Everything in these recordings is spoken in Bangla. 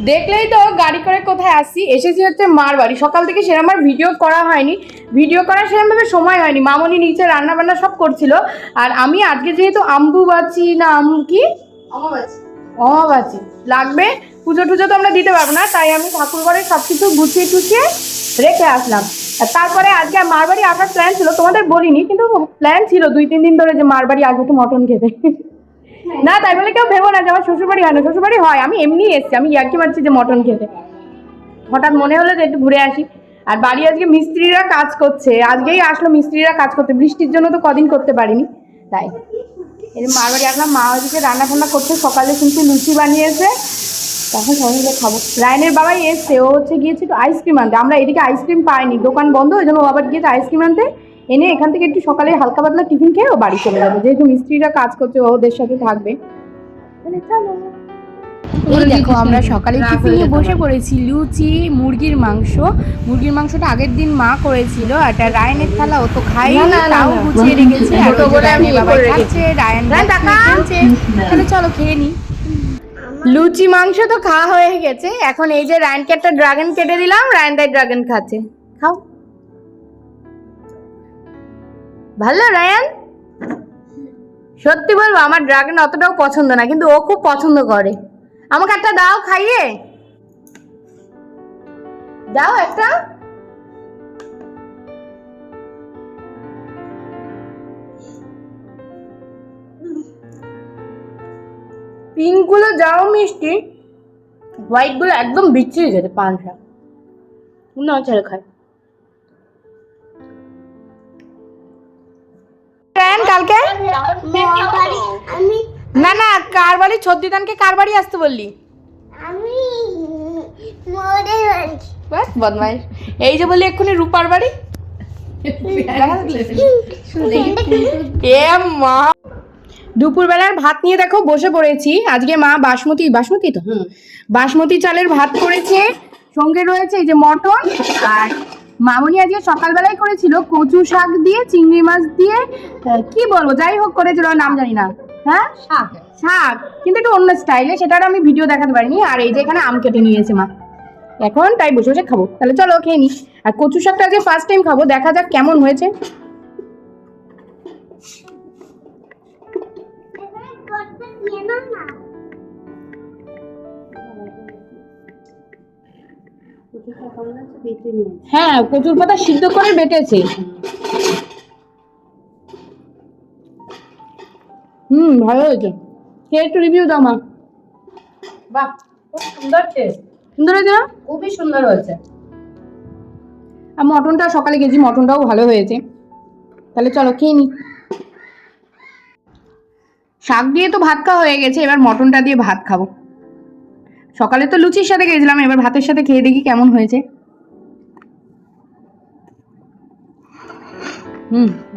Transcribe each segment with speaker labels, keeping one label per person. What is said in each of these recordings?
Speaker 1: দেখলেই তো গাড়ি করে কোথায় আসছি, এসেছি হচ্ছে মার বাড়ি। সকাল থেকে সেরকম আমার ভিডিও করা হয়নি, ভিডিও করার সেরকমভাবে সময় হয়নি। মামনি নিচে রান্না বান্না সব করছিল, আর আমি আজকে যেহেতু আম্বুবাচি না কি অমাবাচি লাগবে, পুজো টুজো তো আমরা দিতে পারবো না, তাই আমি ঠাকুর ঘরে সব কিছু গুছিয়ে টুছিয়ে রেখে আসলাম। আর তারপরে আজকে মার বাড়ি আসার প্ল্যান ছিল, তোমাদের বলিনি, কিন্তু প্ল্যান ছিল 2-3 দিন ধরে যে মার বাড়ি আসবো একটু মটন খেতে। না তাই বলে কেউ ভেবো না যে আমার শ্বশুরবাড়ি হয় না, শ্বশুরবাড়ি হয়, আমি এমনি এসছি, আমি ইয়ার্কি মারছি যে মটন খেতে। হঠাৎ মনে হলো যে একটু ঘুরে আসি। আর বাড়ি আজকে মিস্ত্রিরা কাজ করছে, আজকেই আসলো মিস্ত্রিরা কাজ করতে, বৃষ্টির জন্য তো কদিন করতে পারিনি, তাই এই মার বাড়ি আসলাম। মা ওদিকে রান্না ঠান্না করছে, সকালে কিন্তু লুচি বানিয়েছে, তখন সবাই মিলে খাবো। রায়নের বাবাই এসছে, ও হচ্ছে গিয়েছে একটু আইসক্রিম আনতে, আমরা এদিকে আইসক্রিম পাইনি, দোকান বন্ধ, ওই জন্য ও আবার গিয়েছে আইসক্রিম আনতে, এনে এখান থেকে একটু সকালে হালকা পাতলা টিফিন খেয়ে ও বাড়ি চলে যাবে, যেহেতু মিস্ত্রিরা কাজ করছে ওদের সাথে থাকবে। এই দেখো আমরা সকালে টিফিনে বসে পড়েছি, লুচি, মুরগির মাংস। মুরগির মাংসটা আগের দিন মা করেছিল, আর রায়নের থালা ও তো খাই তাও গুছিয়ে রেখেছে, আর রায়নের বাবা খাচ্ছে, রায়ন খাচ্ছে। তাহলে চলো খেয়ে নি। লুচি মাংস তো খাওয়া হয়ে গেছে, এখন এই যে রায়নকে একটা ড্রাগন কেটে দিলাম, রায়ন তাই ড্রাগন খাচ্ছে, খাও। ভালো রায়ন? সত্যি বলবো আমার ড্রাগন অতটাও পছন্দ না, কিন্তু ও খুব পছন্দ করে। আমাকে একটা দাও, খাইয়ে দাও একটা। পিঙ্ক গুলো যাও মিষ্টি, হোয়াইট গুলো একদম বিচ্ছিরি যেতে পানসা না, ছেড়ে খায়। কালকে না না কার বাড়ি, ছদ্দিদানকে কার বাড়ি আসতে বললি? বদমাইশ, এই যে বললি এক্ষুনি রূপার বাড়ি। এ মা, দুপুরবেলার ভাত নিয়ে দেখো বসে পড়েছি। আজকে মা বাসমতি তো বাসমতি চালের ভাত করেছে, সঙ্গে রয়েছে এই যে মটন। আর মামনি আজকে সকালবেলায় করেছিল কচু শাক দিয়ে, চিংড়ি মাছ দিয়ে, কি বলবো, যাই হোক করেছিল, নাম জানি না। হ্যাঁ শাক, কিন্তু একটু অন্য স্টাইলে, সেটা আমি ভিডিও দেখাতে পারিনি। আর এই যে এখানে আম কেটে নিয়েছে মা, এখন তাই বসে বসে খাবো। তাহলে চলো খেয়ে নি। আর কচু শাকটা আজকে ফার্স্ট টাইম খাবো, দেখা যাক কেমন হয়েছে। হ্যাঁ কচুর পাতা সিদ্ধ করে বেটেছে। ভালো হয়েছে, খেয়ে একটু রিভিউ দাও মা। বাহ খুব সুন্দর টেস্ট, সুন্দর হয়েছে না? খুবই সুন্দর হয়েছে। আর মটনটা সকালে গেছি, মটনটাও ভালো হয়েছে। তাহলে চলো খেয়ে নি। শাক দিয়ে তো ভাত খাওয়া হয়ে গেছে, এবার মটনটা দিয়ে ভাত খাবো। সকালে তো লুচির সাথে খেয়েছিলাম, এবার ভাতের সাথে খেয়ে দেখি কেমন হয়েছে।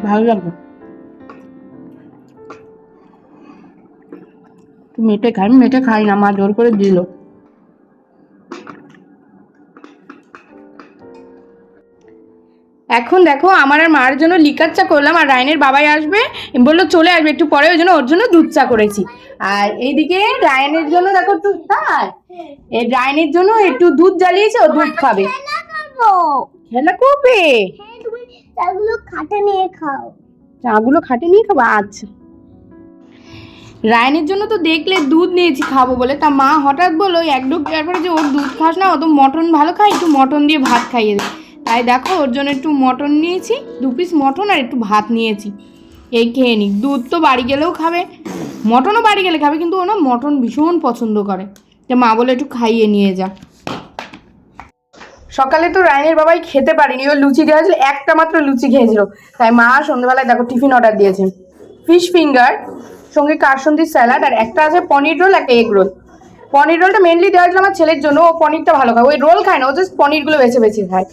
Speaker 1: ভালো লাগবে। মেটে খাই না, মা জোর করে দিল। এখন দেখো আমার আর মার জন্য লিকার চা করলাম, আর রায়নের বাবাই আসবে, বললো চলে আসবে একটু পরে, ওই জন্য ওর জন্য দুধ চা করেছি। আর এইদিকে রায়নের জন্য দেখো একটু, এই রায়নের জন্য একটু দুধ জ্বালিয়েছে, ও দুধ খাবে। খেলা করবে, চাগুলো খাটে নিয়ে খাও। আচ্ছা। রায়নের জন্য তো দেখলে দুধ নিয়েছি খাবো বলে, তা মা হঠাৎ বললো এক ডুব দেওয়ার পরে যে ওর দুধ খাস না, ও তো মটন ভালো খায়, একটু মটন দিয়ে ভাত খাইয়ে দে। তাই দেখো ওর জন্য একটু মটন নিয়েছি, 2 পিস মটন আর একটু ভাত নিয়েছি, এই খেয়ে নিক। দুধ তো বাড়ি গেলেও খাবে, মটনও বাড়ি গেলে খাবে, কিন্তু ও না মটন ভীষণ পছন্দ করে, যে মা বলে একটু খাইয়ে নিয়ে যা। সকালে তো রায়নের বাবাই খেতে পারেনি, ও লুচি দেওয়া ছিল, একটা মাত্র লুচি খেয়েছিল, তাই মা সন্ধ্যেবেলায় দেখো টিফিন অর্ডার দিয়েছেন, ফিশ ফিঙ্গার, সঙ্গে কারসন্দির স্যালাড, আর একটা আছে পনির রোল, একটা এগ রোল। পনির রোলটা মেনলি দেওয়া হয়েছিল আমার ছেলের জন্য, ও পনিরটা ভালো খায়, ওই রোল খায় না, ও জাস্ট পনিরগুলো বেছে বেছে খায়,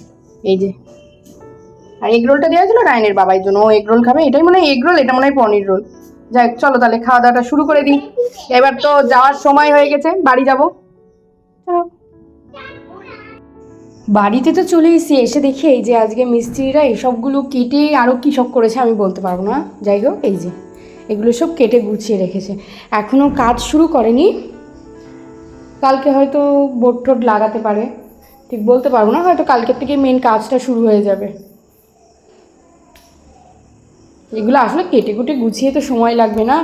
Speaker 1: এই যে। আর এগ রোলটা দেওয়া ছিল রায়নের বাবার জন্য, ও এগ রোল খাবে, এটাই মনে হয় এগ রোল, এটা মনে হয় পনির রোল। যাই চলো তাহলে খাওয়া দাওয়াটা শুরু করে দিই, এবার তো যাওয়ার সময় হয়ে গেছে, বাড়ি যাবো। বাড়িতে তো চলে এসেছি, এসে দেখি এই যে আজকে মিস্ত্রিরা এসবগুলো কেটে আরও কী সব করেছে আমি বলতে পারবো না, যাই হোক এই যে এগুলো সব কেটে গুছিয়ে রেখেছে, এখনও কাজ শুরু করেনি। কালকে হয়তো বোর্ড টোড লাগাতে পারে, ঠিক বলতে পারবো না, হয়তো কালকের থেকে মেন কাজটা শুরু হয়ে যাবে। এগুলো আসলে কেটে কুটে গুছিয়ে তো সময় লাগবে না।